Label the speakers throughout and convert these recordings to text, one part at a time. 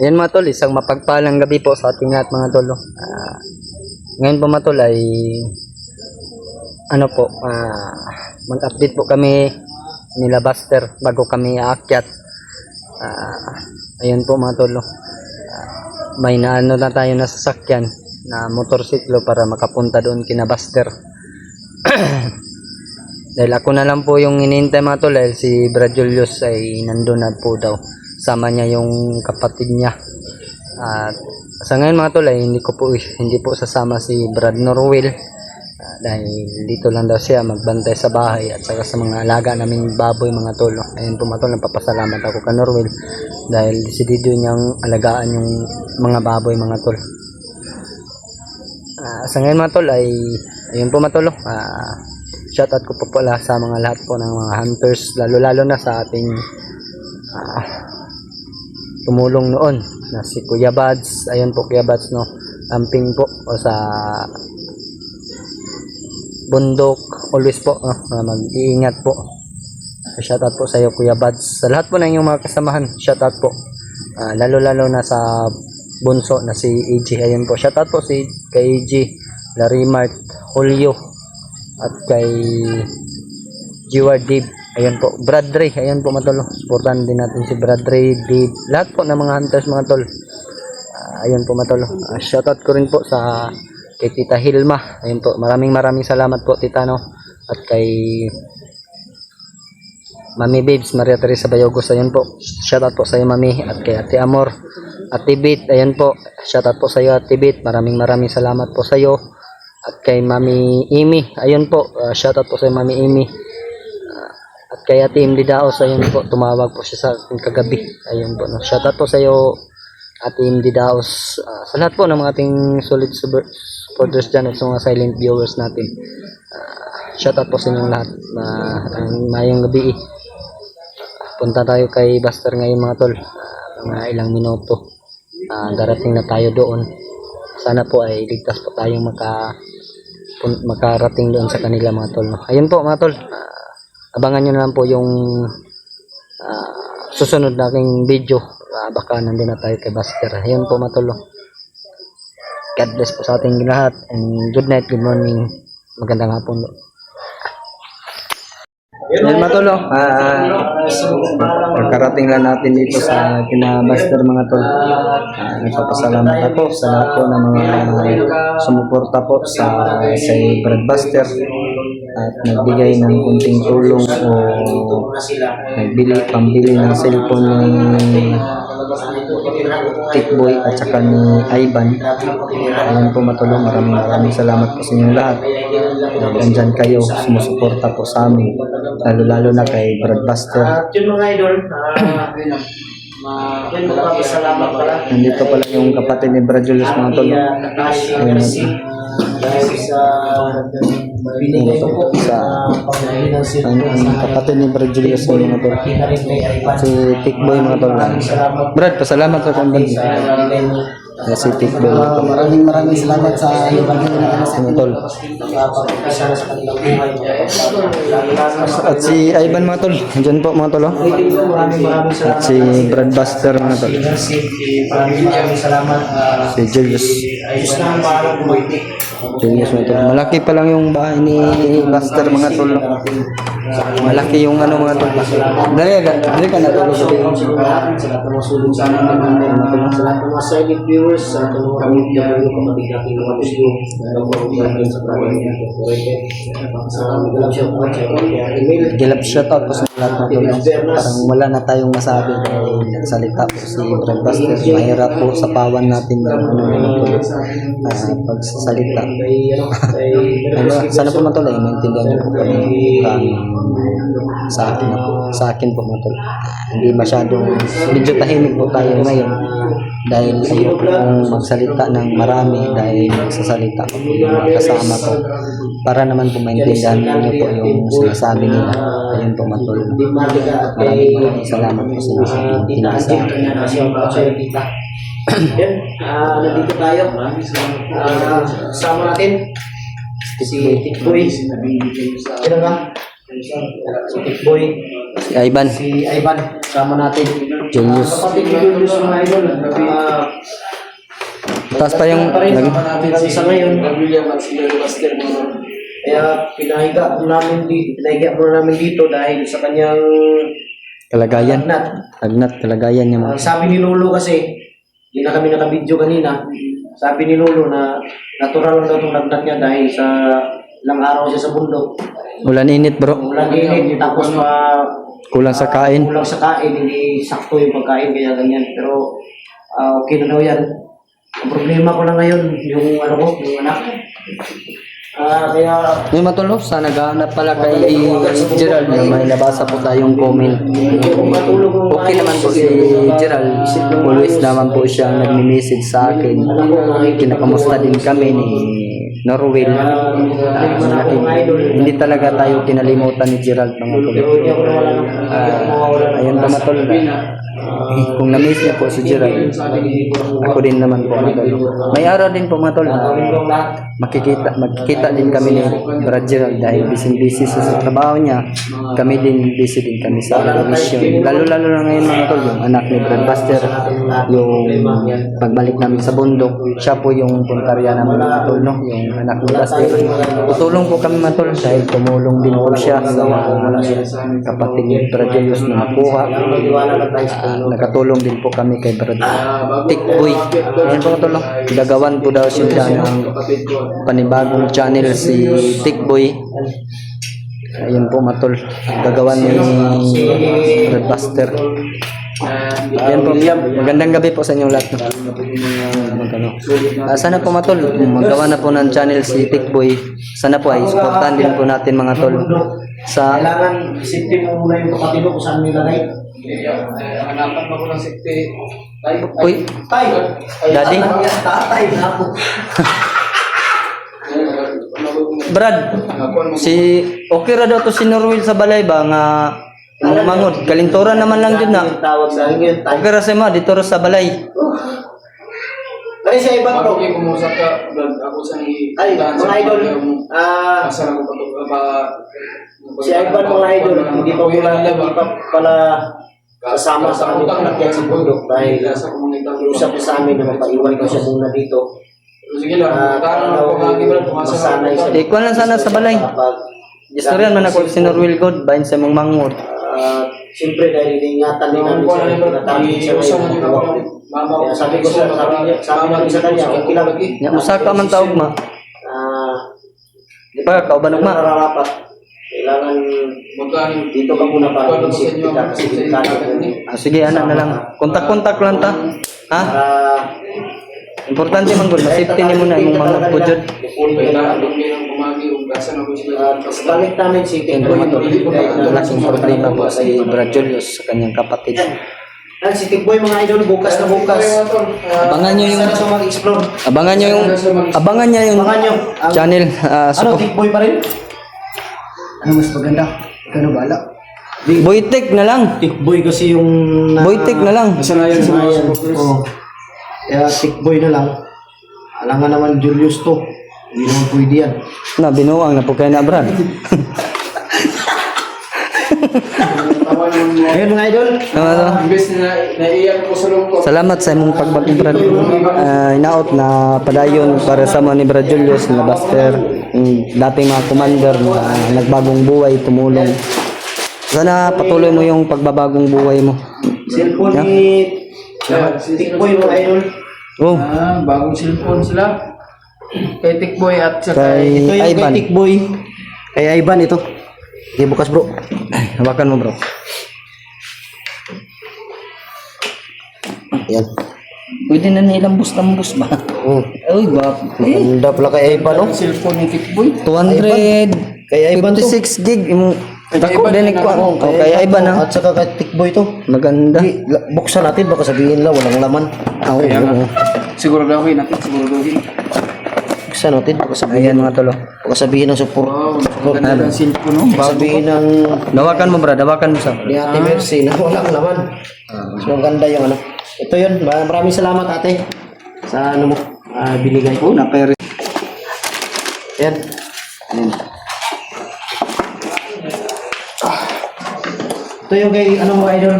Speaker 1: Ayan mga tol, isang mapagpalang gabi po sa ating lahat mga tol. Ngayon po mga tol ay ano po, mag-update po kami nila Buster bago kami aakyat. Ayan po mga tol. May naano na tayo na sasakyan na motorsiklo para makapunta doon kina Buster. Dahil ako na lang po yung inintay mga tol, dahil si Brad Julius ay nandun na po daw. Sama niya yung kapatid niya. At sa ngayon mga tol ay hindi po sasama si Brad Norwell, dahil dito lang daw siya magbantay sa bahay at saka sa mga alaga naming baboy mga tol. Ayun po mga tol, napapasalamat ako kay Norwell dahil desidido niyang alagaan yung mga baboy mga tol. Sa ngayon mga tol ay ayun po mga tol, shoutout ko po pala sa mga lahat po ng mga hunters, lalo na sa ating tumulong noon na si Kuya Bads. Ayun po Kuya Bads, no, camping po o sa bundok always po, mag-iingat po. Shoutout po sa iyo Kuya Bads, sa lahat po ng inyong mga kasamahan. Shoutout po, lalo na sa bunso na si AG. Ayun po, shoutout po kay AG, Larimart, Julio at kay Jiward Dave. Ayun po, Brad Ray. Ayun po mga tol, supportan din natin si Brad Ray, Dave, lahat po ng mga hunters mga tol. Ayun po mga tol, shoutout ko rin po sa kay Tita Hilma. Ayun po, maraming salamat po Tita, no, at kay Mami Babes Maria Teresa Bayogos. Ayun po, shoutout po sa iyo Mami, at kay Ate Amor, Ate Bit. Ayun po, shoutout po sa iyo Ate Bit, maraming salamat po sa iyo. At kay Mami Imi, ayun po, shoutout po sa iyo Mami Imi. At kay Ate Imdi Daos, ayun po, tumawag po siya sa akin kagabi. Ayun po, no, shoutout po sa iyo Ate Imdi Daos, sa lahat po ng mga ating solid supporters dyan at sa mga silent viewers natin. Shoutout po sa inyong lahat. Mayong gabi. Punta tayo kay Buster ngayon mga tol, mga ilang minuto. Darating na tayo doon. Sana po ay ligtas po tayong makarating doon sa kanila mga tol, no? Ayun po mga tol, abangan nyo na lang po yung susunod na aking video. Baka nandun na tayo kay Buster. Ayun po mga tol, God bless po sa ating lahat, and good night, good morning, magandang hapon. Ayun mga tol, pagkarating lang natin dito sa kina Buster mga tol. Nagpapasalamat ako sa lahat po ng mga sumuporta po sa Brad Buster at nagbigay ng kunting tulong o pambili ng cellphone ng Tikboy at saka ni Ivan. Ayun po matulong, maraming salamat po sa inyong lahat. Nandyan kayo, sumusuporta po sa amin, lalo na kay Brad Buster.
Speaker 2: Yun mga idol, salamat pala.
Speaker 1: Nandito pala yung kapatid ni Brad Julius mga tol.
Speaker 2: Dahil sa binigay mo po sa
Speaker 1: kapatid ni Brad Julius mga tol, si Tikboy mga tol. Brad, pasalamat sa kambal si Tikboy mga tol.
Speaker 2: Maraming salamat sa ibang
Speaker 1: mga tol. At si Ivan mga tol, dyan po mga tol. At si Brad Buster mga tol.
Speaker 2: Maraming salamat.
Speaker 1: Si Julius.
Speaker 2: Ayos na ang bahala ko.
Speaker 1: Julius mga tol. Malaki pa lang yung bahay ni Buster mga tol. Malaki yung ano mga tol. Dali ka na tol.
Speaker 2: Sa lahat ng mga sulong sa amin, sa lahat ng mga silent viewers, sa lahat ng mga kapatid natin ng mga gusto, sa trabaho niya, sa
Speaker 1: Gilap shoutout po sa lahat mga tol. Parang wala na tayong masabi dahil nagsalita po si Brad Buster. Mahirap po sa pawan natin yung pagsasalita. Sana po mga tol ay maintindihan niyo po kami sa akin po mga tol. Hindi masyadong, medyo tahimik po tayo ngayon dahil ayaw po kong magsalita ng marami dahil magsasalita ko po yung mga kasama ko para naman po maintindihan niyo po yung sinasabi nila. Ayun po mga tol. Maraming salamat po sa mga tinasa.
Speaker 2: Yan, nandito tayo. Kasama natin si Tikboy. Sino ba? Si Tikboy.
Speaker 1: Si Ivan.
Speaker 2: Si Ivan, kasama natin.
Speaker 1: Julius.
Speaker 2: Kapatid ni Julius mga idol.
Speaker 1: Taas pa yung
Speaker 2: hanggang sa ngayon. Kaya pinahiga po namin dito dahil sa kanyang
Speaker 1: kalagayan.
Speaker 2: lagnat.
Speaker 1: Kalagayan niya mga.
Speaker 2: Sabi ni Lolo kasi, hindi na kami nakabidyo kanina, sabi ni Lolo na natural lang daw itong lagnat niya dahil sa ilang araw siya sa bundok.
Speaker 1: Ulan init bro.
Speaker 2: Ulang init, tapos
Speaker 1: Kulang sa kain.
Speaker 2: kulang sa kain, hindi sakto yung pagkain, kaya ganyan. Pero okay na daw yan. Ang problema ko na ngayon, yung anak. Kaya
Speaker 1: May matulog sa naghahanap pala kay Gerald na may nabasa po tayong comment.
Speaker 2: kung matulog mo
Speaker 1: Okay naman po si Gerald. Always naman po siya nagme-message sa akin. Kinakamusta din kami ni Norwell. Hindi talaga tayo kinalimutan ni Gerald mga tol. Ayun pa matol. Kung na-miss niya po si Gerald, ako din naman po mga tol. May araw din po mga tol. Magkikita din kami ni Brad Gerald dahil busy sa trabaho niya. Kami din busy din kami sa mission. Lalo na ngayon mga tol, yung anak ni Brad Buster, yung pagbalik namin sa bundok, siya po yung puntarya namin mga tol, no? Yung anak ni Buster. Tutulong po kami mga tol dahil tumulong din po siya sa kapatid ni Brad Julius na nakuha. Nakatulong din po kami kay Brad Tikboy. Ayun po mga tol, no? Gagawan po daw siya ng panibagong channel si Tikboy. Ayun po matol, gagawa ni Red Buster. Yan po, magandang gabi po sa inyong lahat. Sana po matol, magawa na po ng channel si Tikboy. Sana po ay supportan din po natin mga tol.
Speaker 2: kailangan isipin mo muna yung kapatid mo kung saan nilagay.
Speaker 3: Hanapan mo ko ng sekte.
Speaker 1: Uy,
Speaker 2: Tay!
Speaker 1: Daddy?
Speaker 2: Tatay na ako.
Speaker 1: Brad, okay ra daw to si Norwell sa balay ba nga mangod. Kalinturan naman lang dyan na.
Speaker 2: Tawag sa akin yun, tay.
Speaker 1: Okay ra sa dito ra sa balay.
Speaker 2: Kaya sa ibang
Speaker 3: Bago
Speaker 2: to.
Speaker 3: kayo kumusap ka, ako sa ni...
Speaker 2: Ay, mga idol.
Speaker 3: Asa na ko
Speaker 2: Si Ivan mga idol, hindi pa pala kasama sa kanyang pinakyat sa bundok dahil usap niya sa amin na mapaiwan ko siya muna dito.
Speaker 3: Sige lang, kung
Speaker 2: masanay siya.
Speaker 1: Ikuan lang sana sa balay. Istoryan man ako si Norwell God, bahin sa mong mangod.
Speaker 2: Siyempre dahil iniingatan din namin siya, tinatawid siya ngayon. Kaya sabi ko sa kanya, okay lang.
Speaker 1: Nya usa ka man taog ma. Di ba kauban ugma?
Speaker 2: Nararapat. Kailangan dito ka muna para mag-isip kita kasi delikado.
Speaker 1: Sige ana na lang. Kontak-kontak lang ta. Ha? Importante man gud, safety nimo na imong mangod po jud.
Speaker 2: Balik namin si Tikboy.
Speaker 1: Laking problema po si Brad Julius sa kanyang kapatid.
Speaker 2: Si Tikboy mga idol, bukas na bukas.
Speaker 1: Abangan nyo yung
Speaker 2: Sana siya mag-explore.
Speaker 1: abangan niya yung
Speaker 2: Abangan nyo.
Speaker 1: channel.
Speaker 2: Ano, Tikboy pa rin? Ano mas maganda? Ano bala?
Speaker 1: Boytek na lang.
Speaker 2: Tikboy kasi yung...
Speaker 1: Boytek na lang.
Speaker 3: Nasanayan sa mga supporters.
Speaker 2: Oo. Kaya Tikboy na lang. Alangan naman Julius to. Hindi naman pwede yan.
Speaker 1: Na binuang na po kayo na Brad.
Speaker 2: Ayun mga idol.
Speaker 3: Imbes na naiiyak ko sa lungkot.
Speaker 1: Salamat sa imong pagbati Brad. Inaot na padayon para sa mga ni Brad Julius na Buster, dating mga commander na nagbagong buhay, tumulong. Sana patuloy mo yung pagbabagong buhay mo.
Speaker 2: Cellphone ni Tikboy mga idol.
Speaker 1: Oh,
Speaker 3: Bagong cellphone sila. Kay Tikboy at saka
Speaker 1: kay
Speaker 2: Ito yung kay
Speaker 1: Ivan.
Speaker 2: Tikboy. Kay Ivan ito. Okay, bukas bro.
Speaker 1: Hawakan mo bro.
Speaker 2: Yan.
Speaker 1: Pwede na nilambos ba? Uy, gwapo.
Speaker 2: Maganda pala kay Ivan no?
Speaker 3: cellphone ni Tikboy.
Speaker 1: 256
Speaker 2: Kay Ivan to.
Speaker 1: gig imong dako din ko. Kay Ivan ha.
Speaker 2: At saka kay Tikboy to.
Speaker 1: Maganda.
Speaker 2: Buksan natin baka sabihin lang walang laman.
Speaker 3: Kaya nga. Siguraduhin natin, siguraduhin.
Speaker 2: Buksan natin baka sabihin.
Speaker 1: Ayan mga tolo.
Speaker 2: Baka sabihin ng support.
Speaker 3: Wow, maganda ng cellphone, no?
Speaker 2: Baka sabihin ng
Speaker 1: Dawakan mo brad, dawakan mo sa.
Speaker 2: ni Ate Mercy na walang laman. Mas maganda yung ano. Ito yun. Maraming salamat ate. Sa ano mo. Binigay ko.
Speaker 1: Napay
Speaker 2: Yan. Ito yung kay ano mga idol.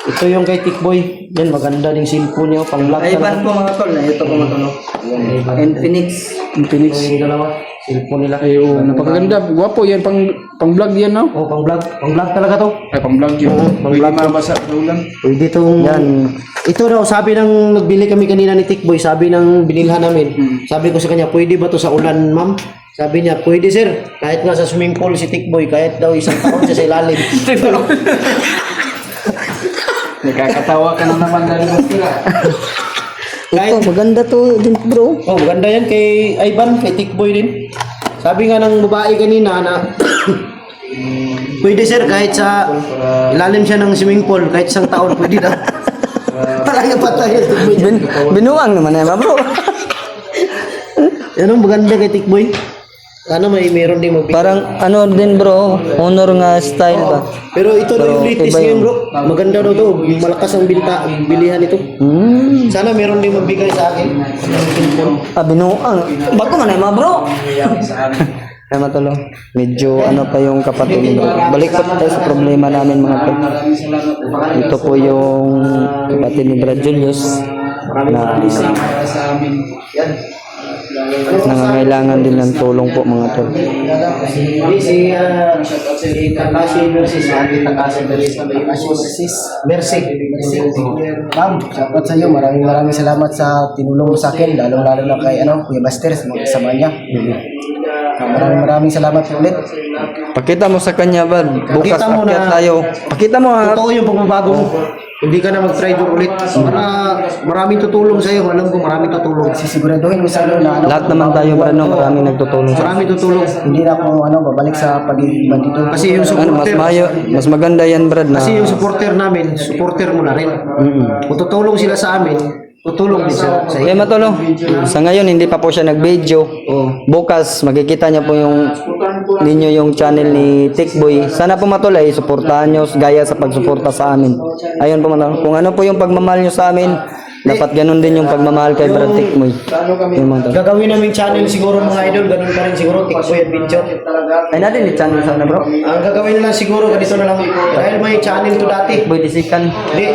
Speaker 2: Ito yung kay Tikboy. Yan, maganda ding cellphone niya. Pang vlog
Speaker 1: Ay-ban po mga tol, ito po mga tol. Infinix.
Speaker 3: Infinix.
Speaker 2: Yung dalawa. Cellphone nila.
Speaker 3: Ay, oo, napakaganda. Gwapo yan, pang vlog yan, no?
Speaker 2: Oh, pang vlog. Pang vlog talaga to.
Speaker 3: Ay, pang vlog yun.
Speaker 2: pang
Speaker 3: Pwede
Speaker 2: vlog.
Speaker 3: mabasa sa ulan.
Speaker 2: Pwede tong...
Speaker 1: Yan.
Speaker 2: Ito daw, sabi ng nagbili kami kanina ni Tikboy, sabi ng binilhan namin. Sabi ko sa kanya, pwede ba to sa ulan, ma'am? Sabi niya, pwede sir. Kahit nga sa swimming pool si Tikboy, kahit daw isang taon siya sa ilalim.
Speaker 3: Nakakatawa ka na naman dahil mo sila.
Speaker 1: Ito, maganda to din bro.
Speaker 2: Oh, maganda yan kay Ivan, kay Tikboy din. Sabi nga ng babae kanina na pwede sir kahit sa ilalim siya ng swimming pool, kahit isang taon pwede daw. Talaga patay yung Tikboy.
Speaker 1: Binuang naman eh, bro.
Speaker 2: Yan ang maganda kay Tikboy. Ano meron din magbigay.
Speaker 1: Parang ano din bro, honor nga style ba?
Speaker 2: Pero ito daw yung
Speaker 1: Pero
Speaker 2: latest
Speaker 1: iba
Speaker 2: ngayon
Speaker 1: yun.
Speaker 2: bro. Maganda daw to. Malakas ang bilihan ito. Sana meron din magbigay sa akin.
Speaker 1: Binuang. Bago man eh, mga bro. Ay matulong. Medyo ano pa yung kapatid ni bro. Balik pa tayo sa problema namin mga tol. Ito po yung kapatid ni Brad Julius na nangangailangan din ng tulong po mga tol.
Speaker 2: Hindi si Takashi versus Andy Takashi versus Mercy.
Speaker 4: Ma'am, shoutout sa iyo. Maraming salamat sa tinulong mo sa akin, lalo-lalo na kay Kuya Master sa mga kasama niya. Maraming salamat ulit.
Speaker 1: Pakita mo sa kanya ba? Bukas
Speaker 2: Pakita mo
Speaker 1: akyat
Speaker 2: na-
Speaker 1: tayo. Pakita mo ha.
Speaker 2: Totoo yung pagbabago mo. Hindi ka na mag-try doon ulit. Para maraming tutulong sa iyo. Alam ko maraming tutulong.
Speaker 4: Sisiguraduhin mo sa iyo na
Speaker 1: Lahat naman tayo Brad, no? Maraming nagtutulong sa
Speaker 2: Maraming tutulong.
Speaker 4: hindi na ako babalik sa pag-ibig dito.
Speaker 2: Kasi yung
Speaker 1: ano, mas
Speaker 2: supporter,
Speaker 1: mas maganda yan Brad na
Speaker 2: kasi yung supporter namin, supporter mo na rin. Kung tutulong sila sa amin, tutulong din sila sa iyo.
Speaker 1: kaya matulong. Sa ngayon hindi pa po siya nag-video. Bukas makikita niyo po yung ninyo yung channel ni Tikboy. Sana po matulay suportahan niyo gaya sa pagsuporta sa amin. Ayun po matulong. Kung ano po yung pagmamahal niyo sa amin, dapat ganun din yung pagmamahal kay Brad Tikboy. Yung mga tol.
Speaker 2: Gagawin namin channel siguro mga idol, ganun pa rin siguro, Tikboy Adventure.
Speaker 1: Ay natin yung channel sana bro.
Speaker 2: Ang gagawin na lang siguro, ganito na lang. Dahil may channel to dati.
Speaker 1: Tikboy Disikan.
Speaker 2: Hindi,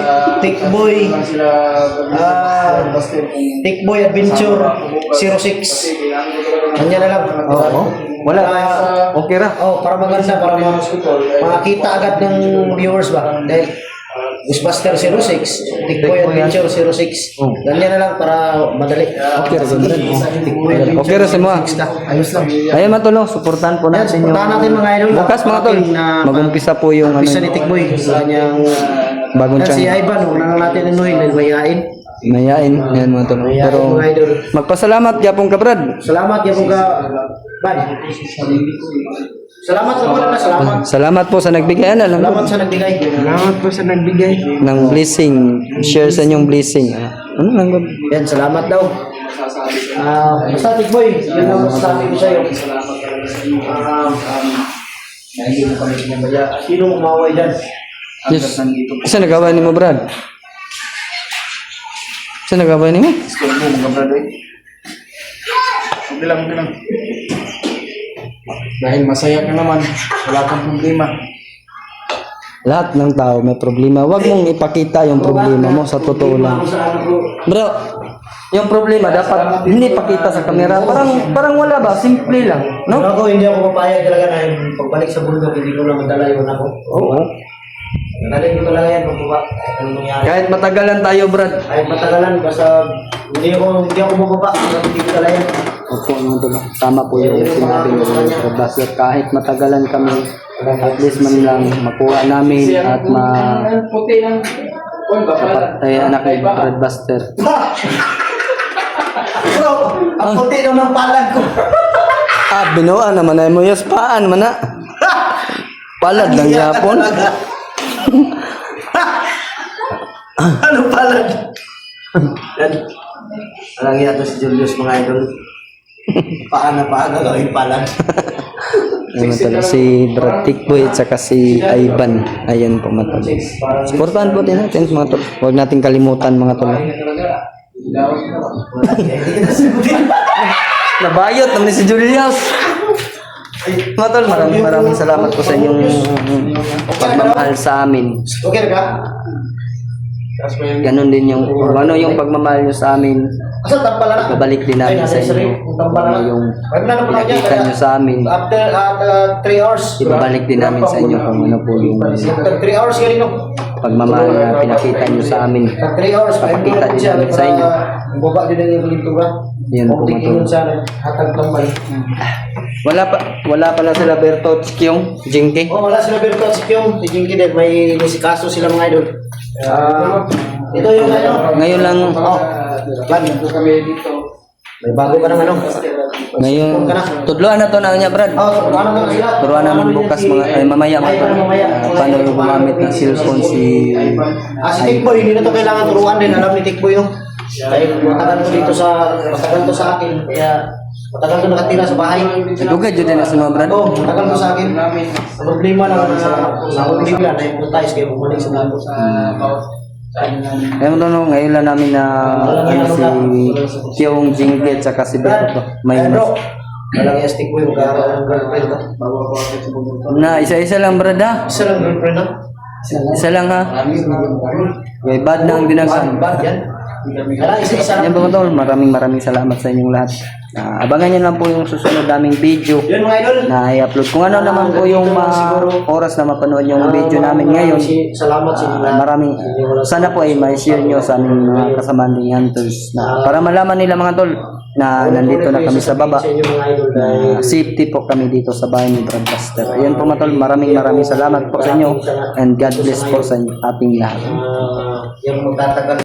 Speaker 2: Tikboy Adventure 06. Kanya na lang.
Speaker 1: Oo. Wala. Okay ra.
Speaker 2: Para maganda, para makita agad ng viewers ba? Dahil Ghostbuster 06, Tikboy Adventure 06. Ganyan na lang para madali. Okay, Tikboy Adventure
Speaker 1: Okay ra sa mga.
Speaker 2: 06 na.
Speaker 4: Ayos lang.
Speaker 1: Ayun matulong, suportahan po
Speaker 2: Yan,
Speaker 1: natin yung
Speaker 2: supportahan natin mga idol.
Speaker 1: bukas mga tol. Mag-umpisa po yung ano,
Speaker 2: Pisa ni Tikboy sa kanyang
Speaker 1: bagong
Speaker 2: si
Speaker 1: channel.
Speaker 2: Ivan, una na natin anuhin dahil mayain.
Speaker 1: Mayain. Yan mga tol.
Speaker 2: Mayain
Speaker 1: Pero
Speaker 2: mga idol.
Speaker 1: magpasalamat yapon ka Brad.
Speaker 2: Salamat ya ka Ban. Salamat sa mga salamat.
Speaker 1: Salamat po sa nagbigay ano,
Speaker 2: Salamat sa nagbigay.
Speaker 3: Salamat po sa nagbigay.
Speaker 1: ng blessing. Share sa inyong blessing. Ano lang ba?
Speaker 2: Yan, salamat daw. Basta Tikboy, yun ang masasabi ko sa'yo. Hindi mo kami pinabaya. Sino umaway dyan?
Speaker 1: Yes. Isa nagawa ni mo Brad? Isa nagawa ni mo?
Speaker 3: Gusto mo mga brado eh. Okay lang. Dahil masaya ka naman, wala kang problema.
Speaker 1: Lahat ng tao may problema. Huwag mong ipakita yung problema mo sa totoo lang. Bro, yung problema dapat hindi pakita sa kamera. Parang wala ba? Simple lang. No?
Speaker 2: Ako, hindi ako papayag talaga na yung pagbalik sa bundok, hindi ko na madala yung ako.
Speaker 1: Oo.
Speaker 2: Nagaling ko talaga yan, pagbaba. Kahit anong mangyari.
Speaker 1: Kahit matagalan tayo, Brad.
Speaker 2: Kahit matagalan, basta hindi ako mababa. Hindi ko talaga yan.
Speaker 1: Opo, ano to ba? Tama po yung sinabi ng Brad Buster. Kahit matagalan kami, at least man lang makuha namin at
Speaker 3: Puti lang.
Speaker 1: ay anak ni Brad Buster.
Speaker 2: Bro, ang puti nung ng palad ko.
Speaker 1: Binuan naman ay mo yas paan man na. Palad lang yapon.
Speaker 2: Ano palad? Yan. Alang yato si Julius mga idol. Paano gawin palad?
Speaker 1: Ayun talaga si Brad Tikboy at saka si Ivan. Ayan po mga tol. Supportahan po din natin mga tol. Huwag natin kalimutan mga tol. Nabayot naman si Julius. Mga tol, maraming salamat po sa inyong pagmamahal sa amin.
Speaker 2: Okay ka?
Speaker 1: ganun din yung ano yung pagmamahal nyo sa amin.
Speaker 2: Asa tampala na?
Speaker 1: Babalik din namin sa inyo.
Speaker 2: Tampala na.
Speaker 1: Yung
Speaker 2: Wag na naman
Speaker 1: pinakita nyo sa amin,
Speaker 2: After 3 hours.
Speaker 1: ibabalik din namin sa inyo kung ano po yung
Speaker 2: After 3 hours ganito.
Speaker 1: pagmamahal na pinakita nyo sa amin.
Speaker 2: After 3 hours,
Speaker 1: Papakita din namin sa inyo.
Speaker 2: Baba din ang pintura.
Speaker 1: Yan po,
Speaker 2: Tingin sa hatag tambay.
Speaker 1: Wala pala sila Berto Tsyong, Jinky.
Speaker 2: Oh, wala sila Berto at si Kyong. Si Jinky din, may musikaso sila mga idol. Ito yung ano.
Speaker 1: Ngayon lang,
Speaker 2: Plan,
Speaker 3: Kami dito.
Speaker 2: may bago ka ng ano.
Speaker 1: ngayon, tudloan na to na niya Brad.
Speaker 2: Oh, ano na sila?
Speaker 1: Turuan namin bukas mamaya paano yung gumamit ng cellphone si
Speaker 2: Si Tikboy, hindi na to kailangan turuan din. Alam ni Tikboy yung. Dahil matagal to sa akin. Kaya matagal to nakatira sa bahay.
Speaker 1: Dugay jud na sa mga Brad.
Speaker 2: Oo, matagal to sa akin. Ang problema lang sa bigla na yung tayo kaya bumalik sa bago.
Speaker 1: Ngayon no, ngayon lang namin na si Kyong Jinky at saka si Berto. May
Speaker 2: bro. Walang yung Tikboy, magkakaroon ng girlfriend to.
Speaker 1: na isa-isa lang Brad ha.
Speaker 2: Isa lang girlfriend na.
Speaker 1: Isa lang ha. May bad nang dinagsan.
Speaker 2: Bad yan. Wala, isa-isa
Speaker 1: Yan
Speaker 2: lang.
Speaker 1: po tol, maraming salamat sa inyong lahat. Abangan nyo lang po yung susunod naming video
Speaker 2: Yun mga idol.
Speaker 1: na i-upload. Kung ano naman po yung oras na mapanood yung video namin ngayon,
Speaker 2: Salamat sa inyo.
Speaker 1: maraming sana po ay ma-share nyo sa aming mga kasamanding hunters na para malaman nila mga tol na nandito na kami sa baba,
Speaker 2: Sa inyo mga idol.
Speaker 1: na safety po kami dito sa bahay ni Broadcaster. Ayan po mga tol, maraming salamat po sa inyo and God bless po sa ating lahat.
Speaker 2: Yung magtatagal.